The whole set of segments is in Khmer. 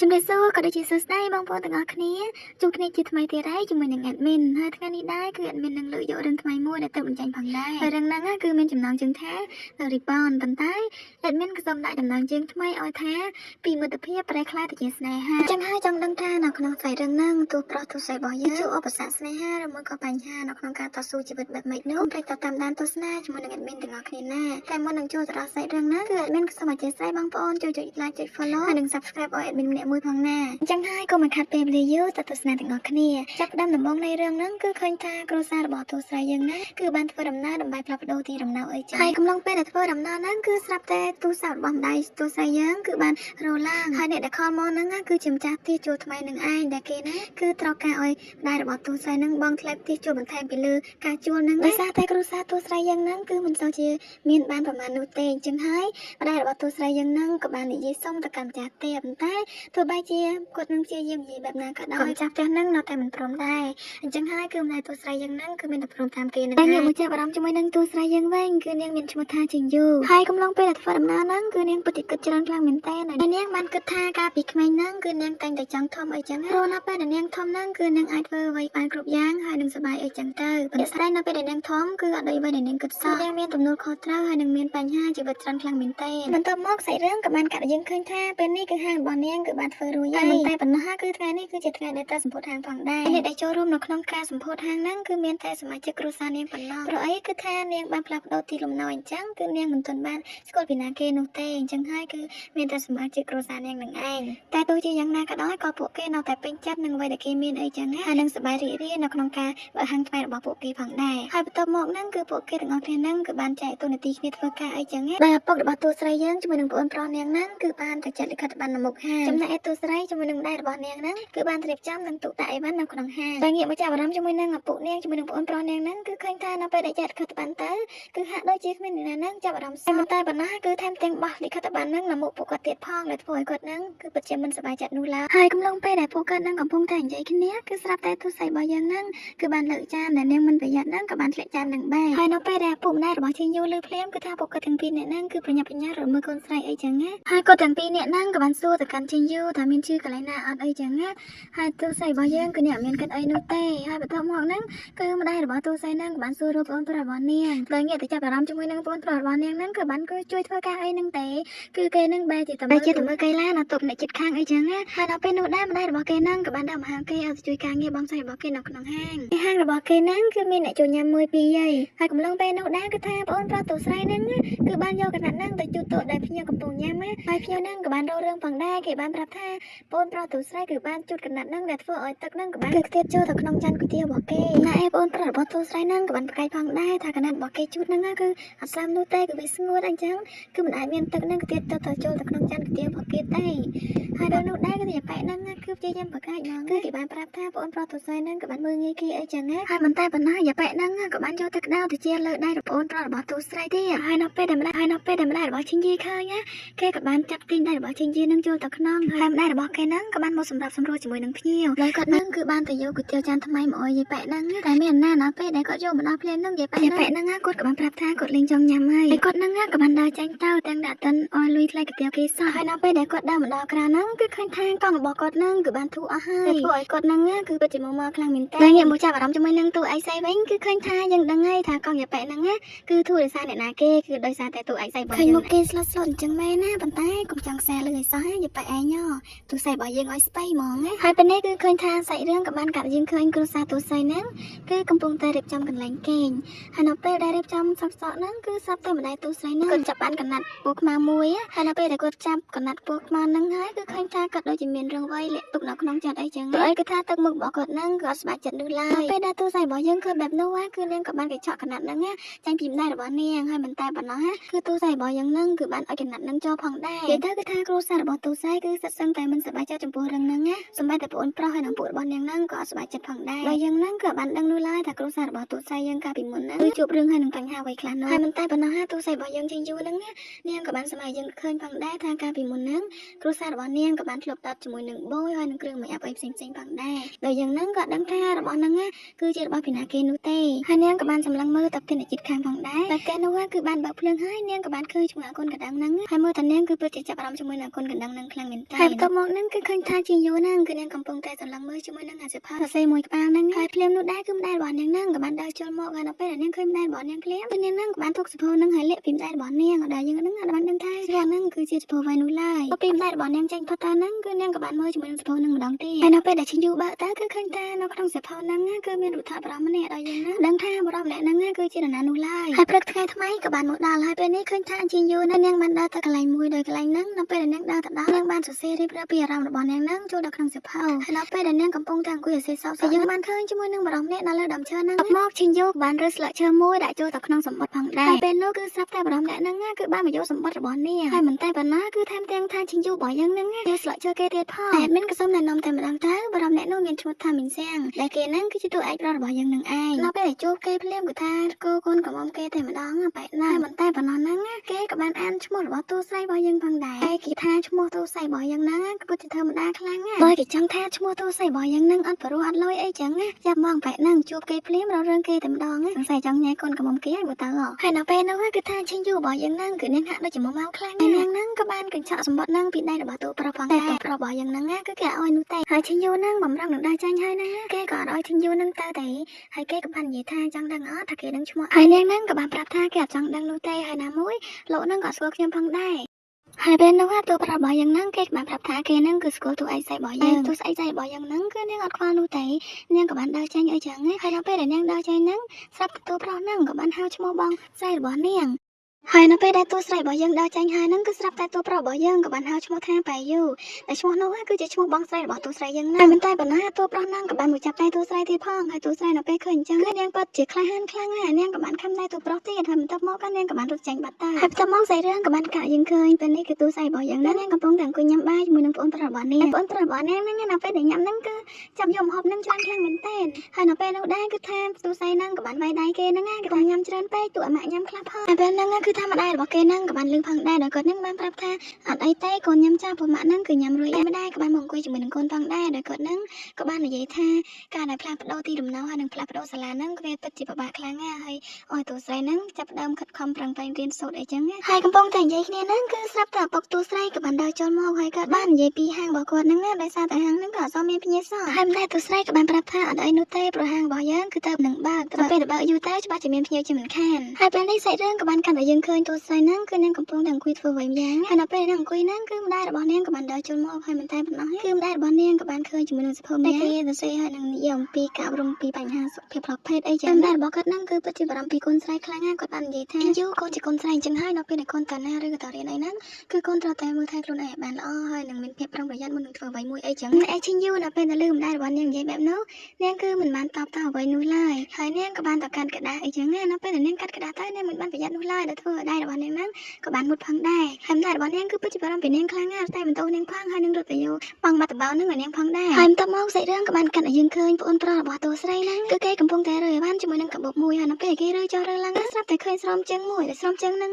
ជំរាបសួរក៏ដូចជាសួស្តីបងប្អូនទាំងអស់គ្នាជួបគ្នាជាថ្មីទៀតហើយជាមួយនឹង admin ហើយថ្ងៃនេះដែរគឺ admin នឹងលើកយករឿងថ្មីមួយដែលទៅបញ្ចេញផងដែរហើយរឿងហ្នឹងគឺមានចំណងជើងថា Rebound ប៉ុន្តែ admin ក៏សូមដាក់ចំណងជើងថ្មីឲ្យថាពីមិត្តភាពប្រែក្លាយទៅជាស្នេហាអញ្ចឹងហើយចង់ដឹងថានៅក្នុងខ្សែរឿងហ្នឹងទូប្រុសទូស្រីរបស់យើងជួបឧបសគ្គស្នេហាឬមួយក៏បញ្ហានៅក្នុងការតស៊ូជីវិតបែបម៉េចនោះតែតាមដានទស្សនាជាមួយនឹង admin ទាំងអស់គ្នាណាតែមុននឹងចូលទៅដល់ខ្សែរឿងហ្នឹងគឺ admin ក៏សូមអធិស្ឋានបងប្អូនជួយចុច like ចុច follow ហើយនិង subscribe ឲ្យ admin ម្នាក់មួយផងណាអញ្ចឹងហើយក៏មិនខាត់ពេលវេលាយូរទៅទស្សនាទាំងអស់គ្នាចាប់ផ្ដើមដំបូងនៃរឿងហ្នឹងគឺឃើញថាគ្រួសាររបស់ទូស្រីយើងហ្នឹងគឺបានធ្វើដំណើរដើម្បីផ្លាស់ប្ដូរទីលំនៅអីចឹងហើយកំឡុងពេលដែលធ្វើដំណើរហ្នឹងគឺស្រាប់តែទូរស័ព្ទរបស់ម្ដាយទូស្រីយើងគឺបានរលាងហើយអ្នកដែលខលមកហ្នឹងគឺជាម្ចាស់ផ្ទះជួលថ្មីនឹងឯងដែលគេណាគឺត្រូវការឲ្យម្ដាយរបស់ទូស្រីហ្នឹងបង់ថ្លៃផ្ទះជួលបន្ថែមពីលើការជួលហ្នឹងដោយសារតែគ្រួសារទូស្រីយើងហ្នឹងគឺមិនសូវជាមានបានប្រមាណនោះទេអញ្ចឹងហើយម្ដាយរបស់ទូស្រីយើងហ្នឹងក៏បាននិយាយសុំទៅកាន់ម្ចាស់ផ្ទះប៉ុន្តែទោះបីជាគាត់នឹងព្យាយាមនិយាយបែបណាក៏ដោយម្ចាស់ផ្ទះហ្នឹងនៅតែមិនព្រមដែរអញ្ចឹងហើយគឺម្ដាយទូស្រីយើងហ្នឹងគឺមានតែព្រមតាមគេហ្នឹងតែងាកមកចាប់អារម្មណ៍ជាមួយនឹងទូស្រីយើងវិញគឺនាងមានឈ្មោះថាជីងយូហើយកំឡុងពេលដែលធ្វើដំណើរហ្នឹងគឺនាងពិតជាគិតច្រើនខ្លាំងមែនតើហើយនាងបានគិតថាកាលពីក្មេងហ្នឹងគឺនាងតែងតែចង់ធំអីចឹងព្រោះនៅពេលដែលនាងធំហ្នឹងគឺនាងអាចធ្វើអ្វីបានគ្រប់យ៉ាងហើយនឹងសប្បាយអីចឹងទៅប៉ុន្តែនៅពេលដែលនាងធំគឺអត់អ្វីដែលនាងគិតសោះនាងមានទំនួលខុសត្រូវហើយនឹងមានបញ្ហាជីវិតច្រើនខ្លាំងមែនតើបន្ទាប់មកសាច់រឿងក៏បានកាត់ឲ្យយើងឃើញថាពេលនេះគឺហាងរបស់នាងគឺបានធ្វើរួចហើយតែប៉ុណ្ណោះគឺថ្ងៃនេះគឺជាថ្ងៃដែលត្រូវសម្ពោធហាងផងដែរអ្នកដែលចូលរួមនៅក្នុងការសម្ពោធហាងហ្នឹងគឺមានតែសមាជិកគ្រួសារនាងប៉ុណ្ណោះព្រោះអីគឺថានាងបានផ្លាស់ប្ដូរទីលំនៅអញ្ចឹងគឺនាងមិនទាន់បានស្គាល់ពីណាគេនោះទេអញ្ចឹងហើយគឺមានតែសមាជិកគ្រួសារនាងនឹងឯងតែទោះជាយ៉ាងណាក៏ដោយក៏ពួកគេនៅតែពេញចិត្តនឹងអ្វីដែលគេមានអីចឹងហើយនឹងសប្បាយរីករាយនៅក្នុងការបើកហាងថ្មីរបស់ពួកគេផងដែរហើយបន្ទាប់មកហ្នឹងគឺពួកគេទាំងអស់គ្នាហ្នឹងគឺបានចែកតួនាទីគ្នាធ្វើការអីចឹងដោយឪពុករបស់ទូស្រីយើងជាមួយនឹងប្អូនប្រុសនាងហ្នឹងគឺបានទៅចាត់លិខិតប័ណ្ណនៅមុខហាងចំណែកឯទូស្រីជាមួយនឹងម្ដាយរបស់នាងហ្នឹងគឺបានត្រៀមចាំនឹងទុកដាក់អីវ៉ាន់នៅក្នុងហាងតែងាកមកចាប់អារម្មណ៍ជាមួយនឹងឪពុកនាងជាមួយនឹងប្អូនប្រុសនាងហ្នឹងគឺឃើញថានៅពេលដែលចាត់លិខិតប័ណ្ណទៅគឺហាក់ដូចជាគ្មានអ្នកណាហ្នឹងចាប់អារម្មណ៍សោះតែប៉ុណ្ណាគឺថែមទាំងបោះលិខិតប័ណ្ណហ្នឹងនៅមុខពួកគាត់ទៀតផងដែលធ្វើឲ្យគាត់ហ្នឹងគឺពិតជាមិនសប្បាយចិត្តនោះឡើយហើយកំឡុងពេលដែលពួកគាត់ហ្នឹងកំពុងតែនិយាយគ្នាគឺស្រាប់តែទូស្រីរបស់យើងហ្នឹងគឺបានលើកចានដែលនាងមិនប្រយ័ត្នហ្នឹងក៏បានធ្លាក់ចាននឹងបែរហើយនៅពេលដែលពុកម្ដាយរបស់ជាងយូលើភ្លាមគឺថាពួកគាត់ទាំងពីរនាក់ហ្នឹងគឺប្រញាប់ប្រញាល់រត់មើលកូនស្រីអីចឹងណាហើយគាត់ទាំងពីរនាក់ហ្នឹងក៏បានសួរទៅកាន់ជាងយូថាមានชื่อกន្លែងណាអត់អីចឹងណាហើយទូស្រីរបស់យើងគឺអ្នកមានគិតអីនោះទេហើយបន្ទាប់មកហ្នឹងគឺម្ដាយរបស់ទូស្រីហ្នឹងក៏បានសួររកប្អូនប្រុសរបស់នាងដោយងាកទៅចាប់អារម្មណ៍ជាមួយនឹងប្អូនប្រុសរបស់នាងហ្នឹងក៏បានជួយធ្វើការអីហ្នឹងទេគឺគេហ្នឹងបែរជាទៅមើលកីឡានៅតុបអ្នកជិតខាងអីចឹងណាហើយដល់ពេលនោះដែរម្ដាយរបស់គេហ្នឹងក៏បានដាក់មហាគេឲ្យទៅជួយការងារបងស្រីរបស់គេនៅក្នុងហាងរបស់គេហ្នឹងគឺមានអ្នកចូលញ៉ាំមួយពីរហើយកំឡុងពេលនោះដែរគឺថាប្អូនប្រុសទូស្រីហ្នឹងគឺបានយកកណាត់ហ្នឹងទៅជូតតុដែលភ្ញៀវកំពុងញ៉ាំហើយភ្ញៀវហ្នឹងក៏បានរករឿងផងដែរគេបានប្រាប់ថាប្អូនប្រុសទូស្រីគឺបានជូតកណាត់ហ្នឹងដែលធ្វើឲ្យទឹកហ្នឹងក៏បានគឺខ្ទាតចូលទៅក្នុងចានគុយទាវរបស់គេតែឯប្អូនប្រុសរបស់ទូស្រីហ្នឹងក៏បានប្រកែកផងដែរថាកណាត់របស់គេជូតហ្នឹងគឺអត់ស្លាប់នោះទេគឺវាស្ងួតអញ្ចឹងគឺមិនអាចមានទឹកហ្នឹងខ្ទាតទៅចូលទៅក្នុងចានគុយទាវរបស់គេទេហើយដល់នោះដែរគឺតែប៉ែកហ្នឹងគឺព្យាយាមប្រកែកហ្មងគឺគេបានប្រាប់ថាប្អូនប្រុសទូស្រីហ្នឹងក៏បានមើលងាយគេអីចឹងណាហើយមិនតែប៉ុណ្ណាយ៉ាប៉ែកហ្នឹងក៏បានយកទឹកក្តៅទៅជាលើដៃប្អូនប្រុសរបស់ទូស្រីទៀតហើយនៅពេលដែលម្ដាយរបស់ឈិញយីឃើញគេក៏បានចាប់ទាញដៃរបស់ឈិញយីនឹងចូលទៅក្នុងហើយម្ដាយរបស់គេហ្នឹងក៏បានមកសម្រាប់សម្រួលជាមួយនឹងភ្ញៀវហើយគាត់ហ្នឹងគឺបានទៅយកគុយទាវចានថ្មីមកឲ្យយាយប៉ែកហ្នឹងតែមានណាដល់ពេលដែលគាត់យកមកដល់ភ្លាមហ្នឹងយាយប៉ែកហ្នឹងគាត់ក៏បានប្រាប់ថាគាត់លេងចង់ញ៉ាំហើយគាត់ហ្នឹងក៏បានដើរចាញ់ទៅទាំងដាក់តិនអស់លុយថ្លៃគុយទាវគេសោះហើយនៅពេលដែលគាត់ដើរមកដល់ក្រៅហ្នឹងគឺឃើញថាកង់របស់គាត់ហ្នឹងគឺបានធូរអស់ហើយធ្វើឲ្យគាត់ហ្នឹងគឺពិតជាមកខ្លាំងមែនតើងាកមកចាប់អារម្មណ៍ជាមួយនឹងទូឯកសីវិញគឺឃើញថាយើងដឹងហើយថាកង់យាយប៉ែកហ្នឹងគឺធូរដោយសារអ្នកណាគេគឺដោយសារតែទូឯកសីរបស់យើងឃើញមុខគេស្លុតអញ្ចឹងមែនណាប៉ុន្តែកុំចង់ខ្សែលឺឲ្យសោះយាយប៉ែកឯងទូសៃរបស់យើងឲ្យស្បៃហ្មងណាហើយពេលនេះគឺឃើញថាសាច់រឿងក៏បានកាត់យើងឃើញគ្រួសារទូសៃហ្នឹងគឺកំពុងតែរៀបចំកន្លែងគេងហើយនៅពេលដែលរៀបចំសពសក់ហ្នឹងគឺស្រាប់តែម្ដាយទូសៃហ្នឹងគាត់ចាប់បានកណាត់ពូខ្មៅមួយហើយនៅពេលដែលគាត់ចាប់កណាត់ពូខ្មៅហ្នឹងហើយគឺឃើញថាគាត់ដូចជាមានរឿងវ័យលាក់ទុកនៅក្នុងចិត្តអីចឹងព្រោះអីគឺថាទឹកមុខរបស់គាត់ហ្នឹងក៏អត់ស្បាច់ចិត្តនោះឡើយពេលដែលទូសៃរបស់យើងឃើញបែបនោះគឺនាងក៏បានកញ្ចក់កណាត់ហ្នឹងចាញ់ពីម្ដាយរបស់នាងហើយមិនតែប៉ុណ្ណោះគឺទូសៃរបស់យើងហ្នឹងគឺបានឲ្យកណាត់ហ្នឹងចូលផងដែរនិយាយទៅគឺថាគ្រួសាររបស់ទូសៃគឺសិតសឹងតែមិនសប្បាយចិត្តចំពោះរឿងហ្នឹងណាសម្បីតែប្អូនប្រុសហើយនិងពួករបស់នាងហ្នឹងក៏អត់សប្បាយចិត្តផងដែរដោយយើងហ្នឹងក៏បានដឹងនោះឡើយថាគ្រួសាររបស់ទូសៃយើងកាលពីមុនហ្នឹងគឺជួបរឿងហើយនឹងបញ្ហាអ្វីខ្លះនោះហើយមិនតែប៉ុណ្ណោះទូសៃរបស់យើងជាងយូរហ្នឹងនាងក៏បានសម័យយើងឃើញផងដែរថាកាលពីមុនហ្នឹងគ្រួសាររបស់នាងក៏បានធ្លាប់តាត់ជាមួយនឹងបូយ ហើយនឹងគ្រឿងមួយអាប់អីផ្សេងៗផងដែរដោយយ៉ាងហ្នឹងក៏ដឹងថារបស់ហ្នឹងគឺជារបស់ពីណាគេនោះទេហើយនាងក៏បានសម្លឹងមើលទៅពីអ្នកជិតខាងផងដែរតែគេនោះគឺបានបើកភ្លើងហើយនាងក៏បានឃើញឈ្មោះអាកូនកណ្ដឹងហ្នឹងហើយមើលតែនាងគឺពិតជាចាប់អារម្មណ៍ជាមួយនឹងអាកូនកណ្ដឹងហ្នឹងខ្លាំងមែនតើហើយបន្ទាប់មកហ្នឹងគឺឃើញថាជាយូរហ្នឹងគឺនាងកំពុងតែសម្លឹងមើលជាមួយនឹងអាសិផាសរសេរមួយក្បាលហ្នឹងហើយភ្លាមនោះដែរគឺម្ដាយរបស់នាងហ្នឹងក៏បានដើរចូលមកហើយដល់ពេលដែលនាងឃើញម្ដាយរបស់នាងភ្លាមគឺនាងហ្នឹងក៏បានទុកសិភៅហ្នឹងហើយលាក់ពីម្ដាយរបស់នាងដែលយើងហ្នឹងបានដឹងថាសិភៅហ្នឹងគឺជាសិភៅវ៉ៃនោះឡើយពីម្ដាយរបស់នាងចេញផុតទៅហ្នឹងគឺនាងក៏បានមើលជាមួយនឹងសិភៅហ្នឹងម្ដងទៀតហើយដល់ពេលដែលជាយូបើកទៅគឺឃើញថានៅក្នុងសិភៅហ្នឹងគឺមានរូបថតបរិសម្នាក់ដែលយើងហ្នឹងដឹងថាបរិសម្នាក់ហ្នឹងគឺជានរណានោះឡើយហើយព្រឹកថ្ងៃថ្មីក៏បានមកដល់ហើយពេលនេះឃើញថាជាយូនាងបានដើរទៅកន្លែងមួយដោយកន្លែងហ្នឹងដល់ពេលដែលនាងដើរទៅដល់នាងបានសរសេររៀបរាប់ពីអារម្មណ៍របស់នាងហ្នឹងចូលដល់ក្នុងសិភៅហើយដល់ពេលដែលនាងកំពុងតែអង្គុយសរសេរសោកសៅយើងបានឃើញជាមួយនឹងបរិសម្នាក់នៅលើដើមឈើហ្នឹងមកជាយូបានរើសស្លឹកឈើមួយដាក់ចូលទៅក្នុងសម្បត្តិផងដែរហើយពេលនោះគឺស្រាប់តែបរិសម្នាក់ហ្នឹងគឺបានមកយកសម្បត្តិរបស់នាងហើយមិនតែប៉ុណ្ណាគឺថែមទាំងថាជាយូរបស់យើងហ្នឹងយកស្លឹកឈើគេទៀតផងតែមានក៏សូមណែនាំតែម្ដងទៅបរិសម្នាក់នោះមានឈ្មោះថាមីងសៀងដែលគេហ្នឹងគឺជាតួឯកប្ររបស់យើងនឹងឯងដល់ពេលដែលជួបគេភ្លាមគឺថាកូនកំមុំគេតែម្ដងបែបណាមិនតែប៉ុណ្ណោះហ្នឹងគេក៏បានអានឈ្មោះរបស់តួស្រីរបស់យើងផងដែរហើយគេថាឈ្មោះតួស្រីរបស់យើងហ្នឹងគឺពិតជាធម្មតាខ្លាំងណាស់ដោយគេចង់ថាឈ្មោះតួស្រីរបស់យើងហ្នឹងអត់ព្រោះអត់លុយអីចឹងចាប់មកបែបហ្នឹងជួបគេភ្លាមរករឿងគេតែម្ដងសង្ស័យចង់ញ៉ែកូនកំមុំគេឲ្យមកទៅហើយនៅពេលនោះគឺថាឈិញយូរបស់យើងហ្នឹងគឺនាងហាក់ដូចជាមកខ្លាំងហើយនាងហ្នឹងក៏បានកញ្ចក់សម្បត្តិហ្នឹងពីដៃរបស់តួប្រុសផងដែរតួប្រុសរបស់យើងហ្នឹងគឺគេឲ្យនោះទេហើយឈិញយូហ្នឹងបំរុងនឹងដើរចាញ់ហើយណាគេក៏អត់ឲ្យឈិញយូហ្នឹងទៅទេហើយគេក៏បាននិយាយថាចង់ដឹងអត់ថាគេដឹងឈ្មោះហើយនាងហ្នឹងក៏បានប្រាប់ថាគេអត់ចង់ដឹងនោះទេហើយណាមួយលោកហ្នឹងក៏ស្គាល់ខ្ញុំផងដែរហើយពេលនោះតួប្រុសរបស់យើងហ្នឹងគេបានប្រាប់ថាគេហ្នឹងគឺស្គាល់តួឯកស្រីរបស់យើងតួស្អីស្រីរបស់យើងហ្នឹងគឺនាងអត់ខ្វល់នោះទេនាងក៏បានដើរចេញអីចឹងហើយដល់ពេលដែលនាងដើរចេញហ្នឹងស្រាប់តួប្រុសហ្នឹងក៏បានហៅឈ្មោះបងស្រីរបស់នាងហើយនៅពេលដែលតួស្រីរបស់យើងដើរចាញ់ហើយហ្នឹងគឺស្រាប់តែតួប្រុសរបស់យើងក៏បានហៅឈ្មោះថាប៉ៃយូតែឈ្មោះនោះគឺជាឈ្មោះបងស្រីរបស់តួស្រីយើងណាមិនតែប៉ុណ្ណាតួប្រុសហ្នឹងក៏បានមកចាប់ដៃតួស្រីទៀតផងហើយតួស្រីនៅពេលឃើញអញ្ចឹងនាងពិតជាក្លាហានខ្លាំងណាស់នាងក៏បានខំដៃតួប្រុសទៀតហើយបន្ទាប់មកនាងក៏បានរត់ចាញ់បាត់ទៅហើយបន្ទាប់មកស្រីរឿងក៏បានកាក់យើងឃើញពេលនេះគឺតួស្រីរបស់យើងណានាងកំពុងតែអង្គុយញ៉ាំបាយជាមួយនឹងប្អូនប្រុសរបស់នាងប្អូនប្រុសរបស់នាងហ្នឹងនៅពេលដែលញ៉ាំហ្នឹងគឺចាប់យកម្ហូបហ្នឹងច្រើនខ្លាំងមែនទែនហើយនៅពេលនោះដែរគឺថាតួស្រីហ្នឹងក៏បានវាយដៃគេហ្នឹងគេបានញ៉ាំច្រើនពេកតួអាម៉ាក់ញ៉ាំខ្លះផងហើយពេលហ្នឹងគឺថាម្ដាយរបស់គេហ្នឹងក៏បានលឺផងដែរដោយគាត់នឹងបានប្រាប់ថាអត់អីទេកូនញ៉ាំចាព្រោះម៉ាក់ហ្នឹងគឺញ៉ាំរួចហើយម្ដាយក៏បានមកអង្គុយជាមួយនឹងកូនផងដែរដោយគាត់ហ្នឹងក៏បាននិយាយថាការដែលផ្លាស់ប្ដូរទីលំនៅហើយនឹងផ្លាស់ប្ដូរសាលាហ្នឹងវាពិតជាពិបាកខ្លាំងណាស់ហើយអស់តួស្រីហ្នឹងចាប់ផ្ដើមខិតខំប្រឹងប្រែងរៀនសូត្រអីចឹងហើយកំពុងតែនិយាយគ្នាហ្នឹងគឺស្រាប់តែឪពុកតួស្រីក៏បានដើរចូលមកហើយគាត់បាននិយាយពីហាងរបស់គាត់ហ្នឹងដោយសារតែហាងហ្នឹងក៏អត់សូវមានភ្ញៀវសោះហើយម្ដាយតួស្រីក៏បានប្រាប់ថាអត់អីនោះទេព្រោះហាងរបស់យើងគឺទៅនឹងបើកតែពេលដែលបើកយូរទៅច្បាស់ជាមានភ្ញៀវជាមិនខានហើយពេលនេះសាច់រឿងក៏បានកាន់តែយើងឃើញតួស្រីហ្នឹងគឺនាងកំពុងតែអង្គុយធ្វើវិញយ៉ាងហើយនៅពេលនាងអង្គុយហ្នឹងគឺម្ដាយរបស់នាងក៏បានដើរចូលមកហើយមិនតែប៉ុណ្ណោះគឺម្ដាយរបស់នាងក៏បានឃើញជាមួយនឹងសភៅម្នាក់គេទៅសេហើយនឹងនិយាយអំពីការអប់រំពីបញ្ហាសុខភាពផ្លូវភេទអីចឹងម្ដាយរបស់គាត់ហ្នឹងគឺពិតជាបារម្ភពីកូនស្រីខ្លាំងណាស់គាត់បាននិយាយថាយូកូនជាកូនស្រីអញ្ចឹងហើយនៅពេលដែលកូនតាណាឬក៏តរៀនអីហ្នឹងគឺកូនត្រូវតែមើលថែខ្លួនឯងឲ្យបានល្អហើយនឹងមានភាពប្រុងប្រយ័ត្នមុននឹងធ្វើអ្វីមួយអីចឹងឯឈិញយូនៅពេលដែលលើម្ដាយរបស់នាងនិយាយបែបនោះនាងគឺមិនបានតបតអ្វីនោះឡើយហើយនាងក៏បានតែកាត់ក្តារអីចឹងណានៅពេលដែលនាងកាត់ក្តារទៅនាងមិនបានប្រយ័ត្ននោះឡើយដែលធ្វើឲ្យដៃរបស់នាងហ្នឹងក៏បានមុតផងដែរហើយម្ដាយរបស់នាងគឺពិតជាបារម្ភពីនាងខ្លាំងណាស់តែបន្តនាងផងហើយនឹងរត់ទៅយកបងបាត់ដបោនឹងឲ្យនាងផងដែរហើយបន្ទាប់មកសាច់រឿងក៏បានកាត់ឲ្យយើងឃើញប្អូនប្រុសរបស់តួស្រីហ្នឹងគឺគេកំពុងតែរើអីវ៉ាន់ជាមួយនឹងកាបូបមួយហើយនៅពេលគេរើចុះរើឡើងស្រាប់តែឃើញស្រោមជើងមួយដែលស្រោមជើងហ្នឹង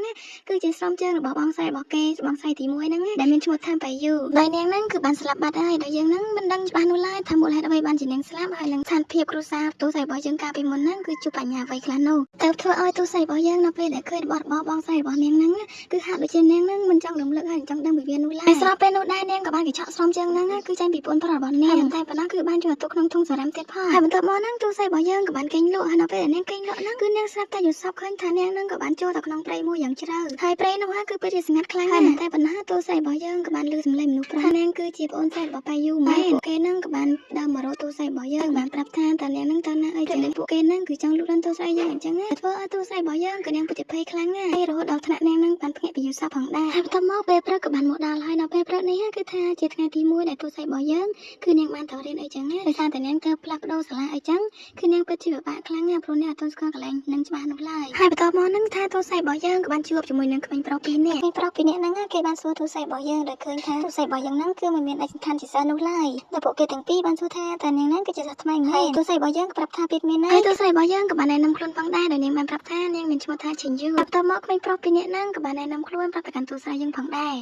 គឺជាស្រោមជើងរបស់បងស្រីរបស់គេបងស្រីទី1ហ្នឹងដែលមានឈ្មោះថាប៉ៃយូដោយនាងហ្នឹងគឺបានស្លាប់បាត់ហើយដោយយើងហ្នឹងមិនដឹងច្បាស់នោះឡើយថាមូលហេតុអ្វីបានជានាងស្លាប់ហើយនឹងស្ថានភាពគ្រួសារតួស្រីរបស់យើងកាលពីមុនហ្នឹងគឺជួបបញ្ហាអ្វីខ្លះនោះទៅធ្វើឲ្យតួស្រីរបស់យើងនៅពេលដែលឃើញរបស់បងស្រីរបស់នាងហ្នឹងគឺហាក់ដូចជានាងហ្នឹងមិនចង់រំលឹកហើយចង់ដឹងពីវានោះឡើយស្របពេលនោះដែរនាងក៏បានកញ្ចក់ស្រោមជើងហ្នឹងគឺចាញ់ពីប្អូនប្រុសរបស់នាងតែប៉ុណ្ណោះគឺបានជួយទុកក្នុងធុងសារ៉ាំទៀតផងហើយបន្ទាប់មកហ្នឹងតួស្រីរបស់យើងក៏បានកេញលក់ហើយនៅពេលដែលនាងកេញលក់ហ្នឹងគឺនាងស្រាប់តែយល់សប្តិឃើញថានាងហ្នឹងក៏បានចូលទៅក្នុងព្រៃមួយយ៉ាងជ្រៅហើយព្រៃនោះគឺពិតជាស្ងាត់ខ្លាំងហើយតែប៉ុណ្ណាតួស្រីរបស់យើងក៏បានឮសំឡេងមនុស្សប្រុសនាងគឺជាប្អូនស្រីរបស់ប៉ៃយូមែនពួកគេហ្នឹងក៏បានដើរមករកតួស្រីរបស់យើងបានប្រាប់ថាតើនាងហ្នឹងទៅណាអីចឹងពួកគេហ្នឹងគឺចង់លួចលាន់តួស្រីយើងអញ្ចឹងធ្វើឲ្យតួស្រីរបស់យើងក៏នាងពិតជាភ័យខ្លាំងណាស់ហើយរហូតដល់ថ្នាក់នាងហ្នឹងបានភ្ញាក់ពីយល់សប្តិផងដែរហើយបន្ទាប់មកពេលព្រឹកក៏បានមកដល់ហើយនៅពេលព្រឹកនេះគឺថាជាថ្ងៃទី1ដែលតួស្រីរបស់យើងគឺនាងបានទៅរៀនអីចឹងណាដោយសារតែនាងទៅផ្លាស់ប្ដូរសាលាអីចឹងគឺនាងពិតជាពិបាកខ្លាំងណាស់ព្រោះនាងអត់ទាន់ស្គាល់កន្លែងនឹងច្បាស់នោះឡើយហើយបន្ទាប់មកហ្នឹងថាតួស្រីរបស់យើងក៏បានជួបជាមួយនឹងក្មេងប្រុស2នាក់ក្មេងប្រុស2នាក់ហ្នឹងគេបានសួរតួស្រីរបស់យើងដោយឃើញថាតួស្រីរបស់យើងហ្នឹងគឺមិនមានឯកសណ្ឋានជាសិស្សនោះឡើយតែពួកគេទាំងពីរបានសួរថាតើនាងហ្នឹងគឺជាសិស្សថ្មីមែនតួស្រីរបស់យើងក៏ប្រាប់ថាពិតមែនហើយតួស្រីរបស់យើងក៏បានណែនាំខ្លួនផងដែរដោយនាងបានប្រាប់ថានាងមានឈ្មោះថាឈិញយូបន្ទាប់មកក្មេងប្រុស2នាក់ហ្នឹងក៏បានណែនាំខ្លួនប្រាប់ទៅកាន់តួស្រីយើងផងដែរ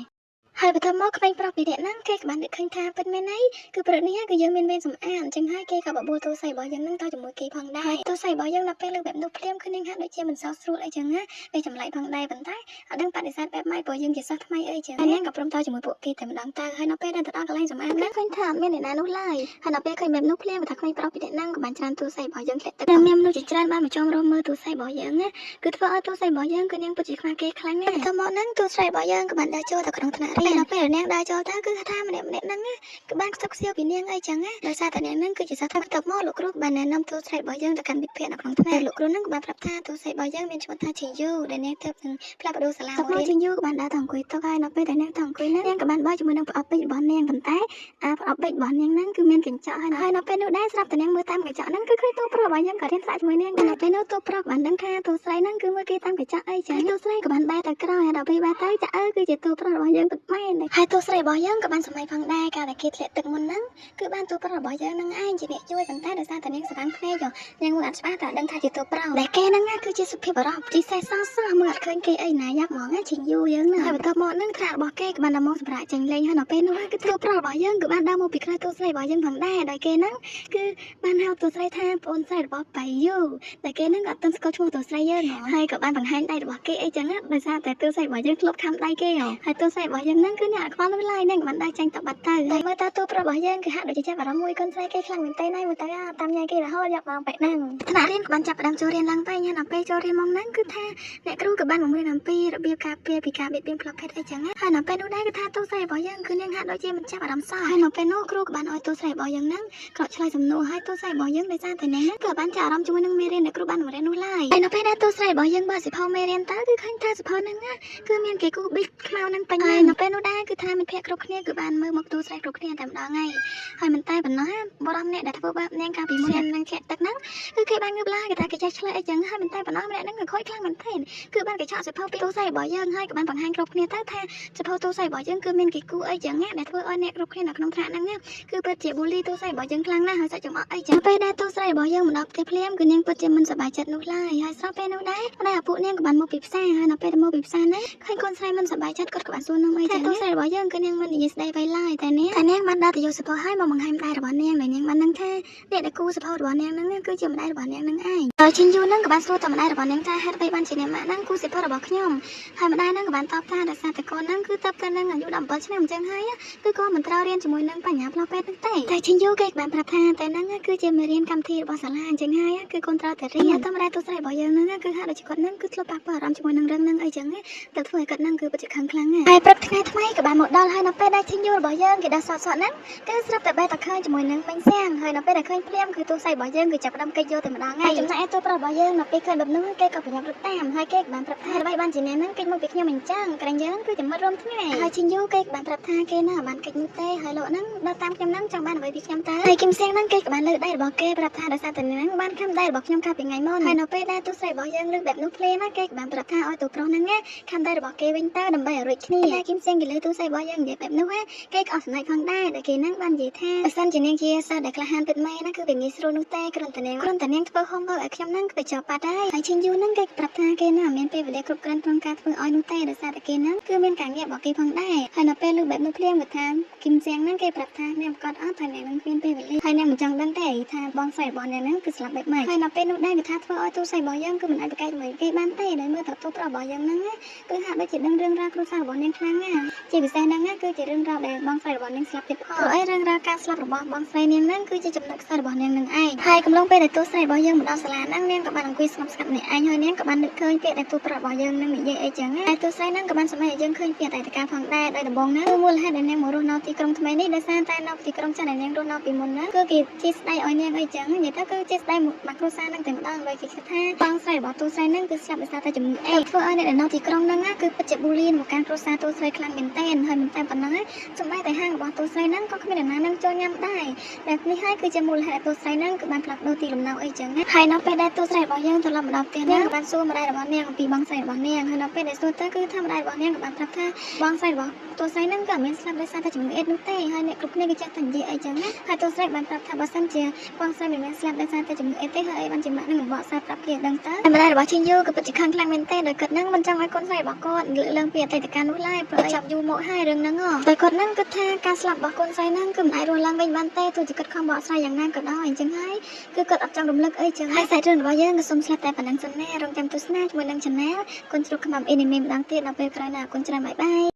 ហើយបន្ទាប់មកក្មេងប្រុសពីរនាក់ហ្នឹងគេក៏បាននឹកឃើញថាពិតមែនហើយគឺព្រឹកនេះគឺយើងមានវេនសម្អាតអញ្ចឹងហើយគេក៏បបួលទូរស័ព្ទរបស់យើងហ្នឹងទៅជាមួយគេផងដែរទូរស័ព្ទរបស់យើងដល់ពេលលើកបែបនោះភ្លាមគឺនាងហាក់ដូចជាមិនសោកស្រួលអីចឹងណាគេចម្លែកផងដែរប៉ុន្តែអត់ដឹងបដិសេធបែបម៉េចព្រោះយើងជាសិស្សថ្មីអីចឹងហើយនាងក៏ព្រមទៅជាមួយពួកគេតែម្ដងទៅហើយនៅពេលដែលទៅដល់កន្លែងសម្អាតហ្នឹងឃើញថាអត់មានអ្នកណានោះឡើយហើយនៅពេលឃើញបែបនោះភ្លាមថាក្មេងប្រុសពីរនាក់ហ្នឹងក៏បានច្រានទូរស័ព្ទរបស់យើងធ្លាក់ទឹកមានមនុស្សជាច្រើនបានមកចង់រកមើលទូរស័ព្ទរបស់យើងណាគឺធ្វើឲ្យទូរស័ព្ទរបស់យើងគឺនាងពិតជាខ្វះគេខ្លាំងណាស់បន្ទាប់មកហ្នឹងទូរស័ព្ទរបស់យើងក៏បានដើរចូលទៅក្នុងថ្នាក់រៀនដល់ពេលនាងដើរចូលទៅគឺថាម្នាក់ហ្នឹងក៏បានខ្សឹបខ្សៀវពីនាងអីចឹងណាដោយសារតែនាងហ្នឹងគឺជាសិស្សបន្ទាប់មកលោកគ្រូបានណែនាំទូរស័ព្ទរបស់យើងទៅកាន់មិត្តភ័ក្តិនៅក្នុងថ្នាក់លោកគ្រូហ្នឹងក៏បានប្រាប់ថាទូរស័ព្ទរបស់យើងមានឈ្មោះថាឈីយូដែលនាងទើបនឹងផ្លាស់ប្ដូរសាលាមកឈីយូក៏បានដើរទៅអង្គុយតុហើយនៅពេលដែលនាងទៅអង្គុយហ្នឹងនាងក៏បានបើកជាមួយនឹងប្រអប់ពេជ្ររបស់នាងប៉ុន្តែប្រអប់ពេជ្ររបស់នាងហ្នឹងគឺមានកញ្ចក់ហើយនៅពេលនោះដែរស្រាប់តែនាងមើលតាមកញ្ចក់ហ្នឹងគឺឃើញទូប្រុសរបស់យើងក៏រៀនស្រាក់ជាមួយនាងនៅពេលនោះទូប្រុសបានដឹងថាទូស្រីហ្នឹងគឺមើលគេតាមកញ្ចក់អីចឹងទូស្រីក៏បានបែរទៅក្រោយហើយដល់ពេលបែរទៅចាគឺជាទូប្រុសរបស់យើងពិតមែនហើយទូស្រីរបស់យើងក៏បានសម័យផងដែរកាលតែគេធ្លាក់ទឹកមុនហ្នឹងគឺបានទូប្រុសរបស់យើងហ្នឹងឯងជាអ្នកជួយប៉ុន្តែដោយសារតែនាងស្វាងភ្នែកនាងមើលអត់ច្បាស់តែដឹងថាជាទូប្រុសតែគេហ្នឹងគឺជាសុភាពបរោះជីសេះសោះមើលអត់ឃើញគេអីណាយ៉ាប់ហ្មងជាយូរយើងហ្នឹងហើយបន្ទាប់មកហ្នឹងថ្នាក់របស់គេក៏បានដល់មកសម្រាប់ចេញលេងហើយនៅពេលនោះគឺទូប្រុសរបស់យើងក៏បានដើរមកពីក្រោយទូស្រីរបស់យើងផងដែរដោយគេហ្នឹងគឺបានហៅទូស្រីថាប្អូនស្រីរបស់បៃយូតែគេហ្នឹងអត់ទាន់ស្គាល់ឈ្មោះទូស្រីយើងហើយក៏បានបង្ហាញដៃរបស់គេអីចឹងដោយសារតែទូស្រីរបស់យើងធ្លាប់ខំដៃគេហើយទូស្រីរបស់យើងហ្នឹងគឺអ្នកអត់ខ្វល់នោះឡើយហ្នឹងបានដើរចេញទៅបាត់ទៅតែមើលតើទូប្រុសរបស់យើងគឺហាក់ដូចជាចាប់អារម្មណ៍មួយកូនស្រីគេខ្លាំងមែនទេហើយមើលទៅតាមញ៉ៃគេរហូតយកមកបែបហ្នឹងថ្នាក់រៀនក៏បានចាប់ផ្ដើមចូលរៀនឡើងទៅញ៉ាំដល់ពេលចូលរៀនមកហ្នឹងគឺថាអ្នកគ្រូក៏បានបង្រៀនអំពីរបៀបការពារពីការបៀតបៀនផ្លូវភេទអីចឹងហើយនៅពេលនោះដែរគឺថាទូស្រីរបស់យើងគឺនាងហាក់ដូចជាមិនចាប់អារម្មណ៍សោះហើយនៅពេលនោះគ្រូក៏បានឲ្យទូស្រីរបស់យើងហ្នឹងក៏ឆ្លើយសំណួរឲ្យទូស្រីរបស់យើងដោយសារតែនាងហ្នឹងក៏បានចាប់អារម្មណ៍ជាមួយនឹងមេរៀនដែលគ្រូបានបង្រៀននោះឡើយហើយនៅពេលដែលទូស្រីរបស់យើងបើកសិភៅមេរៀនទៅគឺឃើញថាសិភៅហ្នឹងគឺមានគេគូប៊ីកខ្មៅហ្នឹងពេញហើយនៅពេលនោះដែរគឺថាមិត្តភក្តិគ្រប់គ្នាគឺបានមើលមកទូស្រីគ្រប់គ្នាតែម្ដងហើយមិនតែប៉ុណ្ណោះបរិមម្នាក់ដែលធ្វើបាបនាងកាលពីមុននឹងធ្លាក់ទឹកហ្នឹងគឺគេបានងើបឡើងគេថាគេចេះឆ្លើយអីចឹងហើយមិនតែប៉ុណ្ណោះម្នាក់ហ្នឹងក៏ខូចខ្លាំងមែនទែនគឺបានគេឆក់សិភៅពីទូស្រីរបស់យើងហើយក៏បានបង្ហាញគ្រប់គ្នាទៅថាសិភៅទូស្រីរបស់យើងគឺមានគេគូអីចឹងដែលធ្វើឲ្យអ្នកគ្រប់គ្នានៅក្នុងថ្នាក់ហ្នឹងគឺពិតជាប៊ូលីទូស្រីរបស់យើងខ្លាំងណាស់ហើយសាច់ចំអកអីចឹងពេលដែលទូស្រីរបស់យើងមកដល់ផ្ទះភ្លាមគឺនាងពិតជាមិនសប្បាយចិត្តនោះឡើយហើយស្រាប់ពេលនោះដែរឪពុកនាងក៏បានមកពីផ្សារហើយនៅពេលមកពីផ្សារហ្នឹងឃើញកូនស្រីមិនសប្បាយចិត្តគាត់ក៏បានសួរនំអីចឹងទូស្រីរបស់យើងគឺនាងមិននិយាយស្ដីអ្វីឡើយតែនាងបានដើរទៅយកសិភៅឲ្យមកបង្ហាញម្ដាយរបស់នាងដែលនាងបានដឹងថាអ្នកដែលគូសិភៅរបស់នាងហ្នឹងគឺជាម្ដាយរបស់នាងហ្នឹងឯងហើយឈិនយូហ្នឹងក៏បានសួរទៅម្ដាយរបស់នាងថាហេតុអ្វីបានជាអ្នកម៉ាក់ហ្នឹងគូសិភៅរបស់ខ្ញុំហើយម្ដាយហ្នឹងក៏បានតបថាដោយសារតែកូនហ្នឹងគឺតើបតែនឹងអាយុ17ឆ្នាំអញ្ចឹងហើយគឺគាត់មិនត្រូវរៀនជាមួយនឹងបញ្ញាផ្លូវពេទ្យហ្នឹងទេតែឈិនយូគេក៏បានប្រាប់ថាតែហ្នឹងគឺជាមេរៀនកម្មវិធីរបស់សាលាអញ្ចឹងហើយគឺកូនត្រូវតែរៀនតែម្ដាយទូស្រីរបស់យើងហ្នឹងគឺហាក់ដូចជាគាត់ហ្នឹងគឺធ្លាប់ប៉ះពាល់អារម្មណ៍ជាមួយនឹងរឿងហ្នឹងអីចឹងទៅធ្វើឲ្យគាត់ហ្នឹងគឺពិតជាខឹងខ្លាំងណាស់ហើយព្រឹកថ្ងៃថ្មីក៏បានមកដល់ហើយនៅពេលដែលឈិនយូរបស់យើងគេដល់សតហ្នឹងគឺស្រាប់តែបែរតែឃើញជាមួយនឹងពេញសៀងហើយនៅពេលដែលឃើញភ្លាមគឺទូស្រីរបស់យើងគឺចាប់ផ្ដើមកិច្ចយកតែម្ដងហើយចំណែកឯទូប្រុសរបស់យើងនៅពេលឃើញបែបនោះគេក៏ប្រញាប់រត់តាមហើយគេក៏បានប្រាប់ថាអ្វីបានជាអ្នកហ្នឹងកិច្ចមកពីខ្ញុំអញ្ចឹងក្រែងយើងគឺជាមិត្តរួមថ្ងៃហើយឈិនយូគេក៏បានប្រាប់ថាគេណាបានកិច្ចនោះទេហើយលោកហ្នឹងដល់តាមខ្ញុំហ្នឹងចង់បានអ្វីពីខ្ញុំតើហើយគឹមសៀងហ្នឹងគេក៏បានលើកដៃរបស់គេប្រាប់ថាដោយសារតែហ្នឹងបានខំដៃរបស់ខ្ញុំកាលពីថ្ងៃមុនហើយនៅពេលដែលទូស្រីរបស់យើងលើកបែបនោះភ្លាមគេក៏បានប្រាប់ថាឲ្យទូប្រុសហ្នឹងខំដៃរបស់គេវិញតើដើម្បីឲ្យរួចគ្នាតែគឹមសៀងគេលើទូស្រីរបស់យើងនិយាយបែបនោះគេក៏អស់សំណើចផងដែរដែលគេហ្នឹងបាននិយាយថាបើសិនជានាងជាសិស្សដែលក្លាហានពិតមែនណាគឺវាងាយស្រួលនោះទេគ្រាន់តែនាងធ្វើ homework ឲ្យខ្ញុំហ្នឹងគឺចប់បាត់ហើយឈិនយូហ្នឹងគេប្រាប់ថាគេណាមានពេលវេលាគ្រប់គ្រាន់ក្នុងការធ្វើឲ្យនោះទេដោយសារតែគេហ្នឹងគឺមានការងាររបស់គេផងដែរហើយនៅពេលលើកបែបនោះភ្លាមគាត់ថាគឹមសៀងហ្នឹងគេប្រាប់ថាអ្នកប្រកាសអត់ថាអ្នកហ្នឹងមានពេលវេលាហើយអ្នកមិនចង់ដឹងទេថាបងស្រីរបស់អ្នកហ្នឹងគឺស្លាប់បែបម៉េចហើយនៅពេលនោះដែរគេថាធ្វើឲ្យទូស្រីរបស់យើងគឺមិនអាចប្រកែកជាមួយគេបានទេដោយមើលទៅទូប្រុសរបស់យើងហ្នឹងគឺហាក់ដូចជាដឹងរឿងរ៉ាវគ្រួសាររបស់នាងខ្លាំងណាស់ជាពិសេសហ្នឹងគឺជារឿងរ៉ាវដែលបងស្រីរបស់នាងស្លាប់ទៀតផងព្រោះអីរឿងរ៉ាវការស្លាប់របស់បងស្រីនាងហ្នឹងគឺជាចំណុចខ្សោយរបស់នាងហ្នឹងឯងហើយកំឡុងពេលដែលទូស្រីរបស់យើងមកដល់សាលាហ្នឹងនាងក៏បានអង្គុយស្ងប់ស្ងាត់ម្នាក់ឯងហើយនាងក៏បាននឹកឃើញពាក្យដែលទូប្រុសរបស់យើងនឹងនិយាយអីចឹងហើយទូស្រីហ្នឹងក៏បានសម្ដែងឲ្យយើងឃើញពីអតីតកាលផងដែរដោយដំបូងហ្នឹងគឺមូលហេតុដែលនាងមករស់នៅទីក្រុងថ្មីនេះដោយសារតែនៅទីក្រុងចាស់ដែលនាងរស់នៅពីមុនហ្នឹងគឺគេជាស្ដីឲ្យនាងអីចឹងនិយាយទៅគឺជាស្ដីមកគ្រួសារហ្នឹងតែម្ដងដោយគេគិតថាបងស្រីរបស់ទូស្រីហ្នឹងគឺស្លាប់ដោយសារតែជំងឺអេធ្វើឲ្យអ្នកដែលនៅទីក្រុងហ្នឹងគឺពិតជាប៊ូលីមកកាន់គ្រួសារទូស្រីខ្លាំងមែនទែនហើយមិនតែប៉ុណ្ណឹងសូម្បីតែហាងរបស់ទូស្រីហ្នឹងក៏គ្មានអ្នកណានឹងចូលញ៉ាំដែរដែលនេះហើយគឺជាមូលហេតុទូស្រីហ្នឹងគឺបានផ្លាស់ប្ដូរទីលំនៅអីចឹងហើយនៅពេល ដែលទូស្រីរបស់យើងត្រឡប់មកដល់ផ្ទះយើងបានសួរម្ដាយរបស់នាងអំពីបងស្រីរបស់នាងហើយនៅពេលដែលសួរទៅគឺថាម្ដាយរបស់នាងក៏បានប្រាប់ថាបងស្រីរបស់ទូស្រីហ្នឹងក៏មានស្លាប់ដោយសារតែជំងឺអេដនោះទេហើយអ្នកគ្រប់គ្នាក៏ចេះតែនិយាយអីចឹងណាហើយទូស្រីបានប្រាប់ថាបើសិនជាបងស្រីមិនមានស្លាប់ដោយសារតែជំងឺអេដទេហើយបានជាម៉ាក់នឹងបកស្រាយប្រាប់គេដឹងតើម្ដាយរបស់ឈីយូក៏ពិតជាខឹងខ្លាំងមែនទេដោយគាត់ហ្នឹងមិនចង់ឲ្យកូនស្រីរបស់គាត់លើកឡើងពីអតីតកាលនោះឡើយព្រោះចាប់យូរមកហើយរឿងហ្នឹងតែគាត់ហ្នឹងគិតថាការស្លាប់របស់កូនស្រីហ្នឹងគឺមិនអាចរស់ឡើងវិញបានទេទោះជាគាត់ខំបកស្រាយយ៉ាងណាក៏ដោយអញ្ចឹងហើយគឺគាត់អត់ចង់រំលឹកអីចឹងហើយសាច់រឿងរបស់យើងក៏សូមឆ្លៀតតែប៉ុណ្្នឹងសិនណារងចាំទស្សនាជាមួយនឹង Channel គុនជ្រូកខ្មាំ Anime ម្ដងទៀតដល់ពេលក្រោយណាគុនច្រើនបាយបាយ